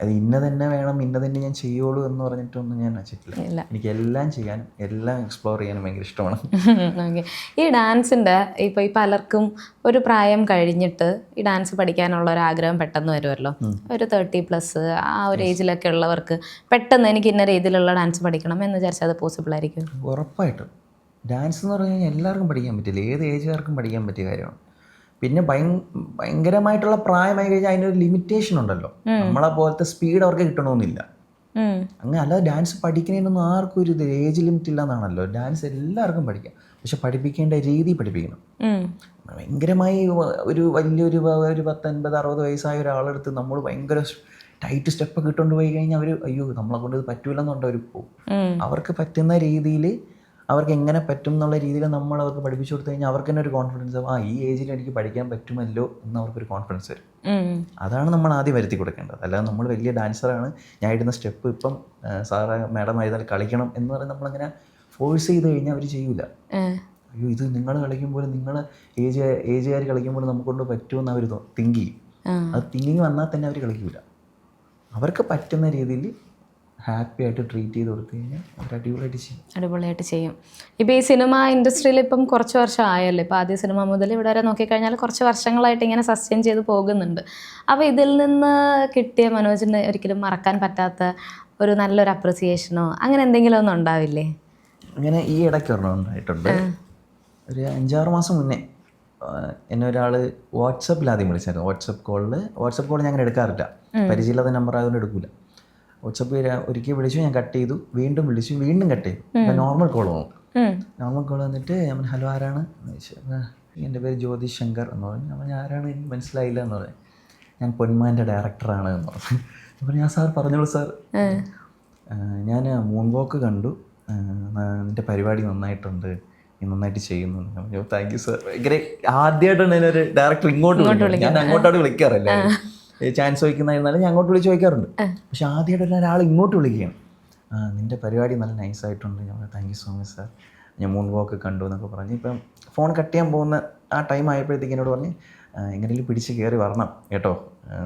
അത് ഇന്ന തന്നെ വേണം, ഇന്ന തന്നെ ഞാൻ ചെയ്യുള്ളൂ എന്ന് പറഞ്ഞിട്ടൊന്നും ഞാൻ വെച്ചിട്ടില്ല. എനിക്ക് എല്ലാം ചെയ്യാൻ, എല്ലാം എക്സ്പ്ലോർ ചെയ്യാനും ഭയങ്കര ഇഷ്ടമാണ്. ഈ ഡാൻസിൻ്റെ ഇപ്പോൾ ഈ പലർക്കും ഒരു പ്രായം കഴിഞ്ഞിട്ട് ഈ ഡാൻസ് പഠിക്കാനുള്ള ഒരു ആഗ്രഹം പെട്ടെന്ന് വരുമല്ലോ. ഒരു 30+ ആ ഒരു ഏജിലൊക്കെ ഉള്ളവർക്ക് പെട്ടെന്ന് എനിക്ക് ഇന്ന രീതിയിലുള്ള ഡാൻസ് പഠിക്കണം എന്ന് വിചാരിച്ചാൽ അത് പോസിബിൾ ആയിരിക്കും? ഉറപ്പായിട്ടും. ഡാൻസ് എന്ന് പറഞ്ഞു കഴിഞ്ഞാൽ എല്ലാവർക്കും പഠിക്കാൻ പറ്റില്ല, ഏത് ഏജുകാർക്കും പഠിക്കാൻ പറ്റിയ കാര്യമാണ്. പിന്നെ ഭയങ്കരമായിട്ടുള്ള പ്രായമായി കഴിഞ്ഞാൽ അതിനൊരു ലിമിറ്റേഷൻ ഉണ്ടല്ലോ. നമ്മളെ പോലത്തെ സ്പീഡ് അവർക്ക് കിട്ടണമെന്നില്ല. അങ്ങനെ അല്ലാതെ ഡാൻസ് പഠിക്കുന്നതിനൊന്നും ആർക്കും ഒരു ഏജ് ലിമിറ്റ് ഇല്ല എന്നാണല്ലോ. ഡാൻസ് എല്ലാവർക്കും പഠിക്കാം, പക്ഷെ പഠിപ്പിക്കേണ്ട രീതി പഠിപ്പിക്കണം. ഭയങ്കരമായി ഒരു വലിയൊരു 10, 50, 60 വയസ്സായ ഒരാളെടുത്ത് നമ്മൾ ഭയങ്കര ടൈറ്റ് സ്റ്റെപ്പൊക്കെ ഇട്ടുകൊണ്ട് പോയി കഴിഞ്ഞാൽ അവർ അയ്യോ നമ്മളെ കൊണ്ട് ഇത് പറ്റൂലെന്നുണ്ട് അവർ പോകും. അവർക്ക് പറ്റുന്ന രീതിയിൽ അവർക്ക് എങ്ങനെ പറ്റും എന്നുള്ള രീതിയിൽ നമ്മൾ അവർക്ക് പഠിപ്പിച്ചു കൊടുത്തു കഴിഞ്ഞാൽ അവർക്ക് തന്നെ ഒരു കോൺഫിഡൻസ് ആവും, ഈ ഏജിൽ എനിക്ക് പഠിക്കാൻ പറ്റുമല്ലോ എന്ന് അവർക്കൊരു കോൺഫിഡൻസ് വരും. അതാണ് നമ്മൾ ആദ്യം വരുത്തി കൊടുക്കേണ്ടത്. അല്ലാതെ നമ്മൾ വലിയ ഡാൻസറാണ്, ഞാൻ ഇടുന്ന സ്റ്റെപ്പ് ഇപ്പം സാറ് മാഡം ആയിരുന്നാൽ കളിക്കണം എന്ന് പറഞ്ഞ് നമ്മളങ്ങനെ ഫോഴ്സ് ചെയ്ത് കഴിഞ്ഞാൽ അവർ ചെയ്യൂല. അയ്യോ ഇത് നിങ്ങൾ കളിക്കുമ്പോൾ നിങ്ങൾ ഏജുകാർ കളിക്കുമ്പോൾ നമുക്കൊണ്ട് പറ്റുമെന്ന് അവർ തിങ്ക് ചെയ്യും. അത് തിങ്കിങ് വന്നാൽ തന്നെ അവർ കളിക്കൂല. അവർക്ക് പറ്റുന്ന രീതിയിൽ ഹാപ്പി ആയിട്ട് ട്രീറ്റ് ചെയ്ത് കൊടുത്തു കഴിഞ്ഞാൽ അവർ അടിപൊളിയായിട്ട് ചെയ്യും. ഇപ്പോൾ ഈ സിനിമ ഇൻഡസ്ട്രിയിൽ ഇപ്പം കുറച്ച് വർഷം ആയല്ലോ. ഇപ്പോൾ ആദ്യ സിനിമ മുതൽ ഇവിടെ വരെ നോക്കിക്കഴിഞ്ഞാൽ കുറച്ച് വർഷങ്ങളായിട്ട് ഇങ്ങനെ സസ്റ്റെയിൻ ചെയ്ത് പോകുന്നുണ്ട്. അപ്പോൾ ഇതിൽ നിന്ന് കിട്ടിയ മനോജിന് ഒരിക്കലും മറക്കാൻ പറ്റാത്ത ഒരു നല്ലൊരു അപ്രിസിയേഷനോ അങ്ങനെ എന്തെങ്കിലും ഒന്നും ഉണ്ടാവില്ലേ? അങ്ങനെ ഈ ഇടയ്ക്ക് ഒരെണ്ണം ഉണ്ടായിട്ടുണ്ട്. ഒരു 5-6 മാസം മുന്നേ എന്നെ ഒരാൾ വാട്സപ്പിൽ ആദ്യം വിളിച്ചായിരുന്നു. വാട്സപ്പ് കോൾ ഞാൻ അങ്ങനെ എടുക്കാറില്ല, പരിചയമില്ലാത്ത നമ്പർ ആയതുകൊണ്ട് എടുക്കില്ല. വാട്സപ്പ് ഒരിക്കൽ വിളിച്ചു, ഞാൻ കട്ട് ചെയ്തു, വീണ്ടും വിളിച്ചു, വീണ്ടും കട്ട് ചെയ്തു. അപ്പം നോർമൽ കോൾ വന്നു. നോർമൽ കോൾ വന്നിട്ട് ഞാൻ ഹലോ ആരാണ് എന്ന് ചോദിച്ചു. എൻ്റെ പേര് ജ്യോതി ശങ്കർ എന്ന് പറഞ്ഞു. അപ്പം ആരാണ് എനിക്ക് മനസ്സിലായില്ല എന്ന് പറഞ്ഞു. ഞാൻ പൊന്മാൻ്റെ ഡയറക്ടറാണ് എന്ന് പറഞ്ഞു. അപ്പം ഞാൻ സാർ പറഞ്ഞോളൂ സാർ, ഞാൻ മൂൺ വോക്ക് കണ്ടു, നിൻ്റെ പരിപാടി നന്നായിട്ടുണ്ട്, നീ നന്നായിട്ട് ചെയ്യുന്നു. Thank you sir. ഭയങ്കര ആദ്യമായിട്ടാണ് ഞാനൊരു ഡയറക്ടർ ഇങ്ങോട്ട് വിളിക്കുന്നത്. ഞാൻ അങ്ങോട്ടാണ് വിളിക്കാറില്ല, ചാൻസ് ചോദിക്കുന്നതായിരുന്നാലും ഞാൻ അങ്ങോട്ട് വിളിച്ച് ചോദിക്കാറുണ്ട്. പക്ഷെ ആദ്യമായിട്ട് ഒരാൾ ഇങ്ങോട്ട് വിളിക്കുകയാണ്, നിൻ്റെ പരിപാടി നല്ല നൈസായിട്ടുണ്ട്. ഞാൻ thank you so much sir, ഞാൻ മൂൺ വോക്ക് കണ്ടു എന്നൊക്കെ പറഞ്ഞ് ഇപ്പം ഫോൺ കട്ട് ചെയ്യാൻ പോകുന്ന ആ ടൈം ആയപ്പോഴത്തേക്ക് എന്നോട് പറഞ്ഞ് എങ്ങനെയും പിടിച്ച് കയറി വരണം കേട്ടോ,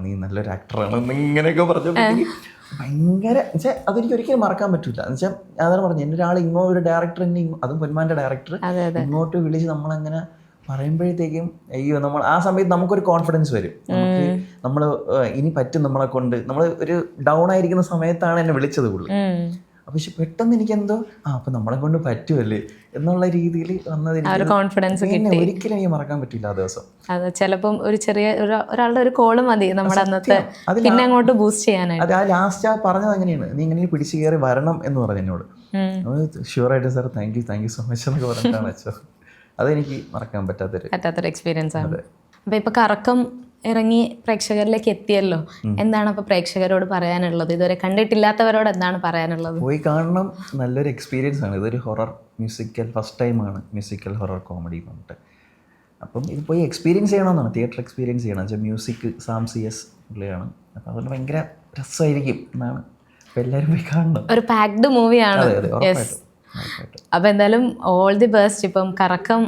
നീ നല്ലൊരു ആക്ടറാണ് ഇങ്ങനെയൊക്കെ പറഞ്ഞപ്പോഴത്തേക്ക് ഭയങ്കര വെച്ചാൽ അതെനിക്ക് ഒരിക്കലും മറക്കാൻ പറ്റില്ല. എന്ന് വെച്ചാൽ അതാണ് പറഞ്ഞത്, എൻ്റെ ഒരാൾ ഒരു ഡയറക്ടർ തന്നെ, അതും പൊന്മാൻ്റെ ഡയറക്ടർ ഇങ്ങോട്ട് വിളിച്ച് നമ്മളങ്ങനെ പറയുമ്പോഴത്തേക്കും അയ്യോ നമ്മൾ ആ സമയത്ത് നമുക്കൊരു കോൺഫിഡൻസ് വരും. നമുക്ക് നമ്മൾ ഇനി പറ്റും നമ്മളെ കൊണ്ട്. നമ്മൾ ഒരു ഡൗൺ ആയിരിക്കുന്ന സമയത്താണ് എന്നെ വിളിച്ചത് പുള്ളി. പക്ഷെ പെട്ടെന്ന് എനിക്കെന്തോ അപ്പം നമ്മളെ കൊണ്ട് പറ്റുമല്ലേ എന്നുള്ള രീതിയിൽ വന്നതിന് കോൺഫിഡൻസ് ഒരിക്കലും എനിക്ക് മറക്കാൻ പറ്റില്ല ആ ദിവസം. അത് ചിലപ്പം ഒരു ചെറിയ ഒരാളുടെ ഒരു കോള് മതി നമ്മുടെ അന്നത്തെ പിന്നെ അങ്ങോട്ട് ബൂസ്റ്റ് ചെയ്യാനായിട്ട്. അത് ആ ലാസ്റ്റ് ആ പറഞ്ഞത് അങ്ങനെയാണ്, നീ ഇങ്ങനെ പിടിച്ച് കയറി വരണം എന്ന് പറഞ്ഞു എന്നോട്. ഷുവറായിട്ട് sir thank you so much എന്നൊക്കെ പറഞ്ഞിട്ടാണ് വെച്ചോ. അതെനിക്ക് മറക്കാൻ പറ്റാത്തൊരു എക്സ്പീരിയൻസ് ആണ്. അപ്പോൾ ഇപ്പോൾ കറക്കം ഇറങ്ങി പ്രേക്ഷകരിലേക്ക് എത്തിയല്ലോ, എന്താണ് അപ്പോൾ പ്രേക്ഷകരോട് പറയാനുള്ളത്? ഇതുവരെ കണ്ടിട്ടില്ലാത്തവരോട് എന്താണ് പറയാനുള്ളത്? പോയി കാണണം, നല്ലൊരു എക്സ്പീരിയൻസ് ആണ്. ഇതൊരു ഹൊറർ മ്യൂസിക്കൽ, ഫസ്റ്റ് ടൈമാണ് മ്യൂസിക്കൽ ഹൊറർ കോമഡി പറഞ്ഞിട്ട്. അപ്പം ഇത് പോയി എക്സ്പീരിയൻസ് ചെയ്യണമെന്നാണ്, തിയേറ്റർ എക്സ്പീരിയൻസ് ചെയ്യണം. വെച്ചാൽ മ്യൂസിക് സാം CS പുള്ളിയാണ്. അപ്പോൾ അതുകൊണ്ട് ഭയങ്കര രസമായിരിക്കും എന്നാണ്. അപ്പോൾ എല്ലാവരും പോയി കാണണം. ഒരു പാക്ഡ് മൂവിയാണ്. അപ്പോൾ എന്തായാലും ഓൾ ദി ബെസ്റ്റ്. ഇപ്പം കറക്കം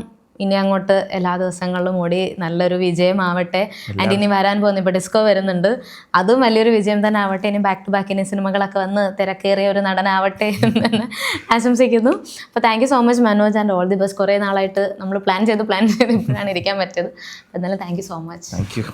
ഇനി അങ്ങോട്ട് എല്ലാ ദിവസങ്ങളിലും ഓടി നല്ലൊരു വിജയമാവട്ടെ. ആൻഡ് ഇനി വരാൻ പോകുന്നു, ഇപ്പോൾ ഡിസ്കോ വരുന്നുണ്ട്, അതും വലിയൊരു വിജയം തന്നെ ആവട്ടെ. ഇനി ബാക്ക് ടു ബാക്ക് ഇനി സിനിമകളൊക്കെ വന്ന് തിരക്കേറിയ ഒരു നടനാവട്ടെ എന്ന് തന്നെ ആശംസിക്കുന്നു. അപ്പോൾ thank you so much Manoj, and all the best. കുറേ നാളായിട്ട് നമ്മൾ പ്ലാൻ ചെയ്ത് ഇപ്പോഴാണ് ഇരിക്കാൻ പറ്റിയത്. എന്നാലും thank you so much. Thank you.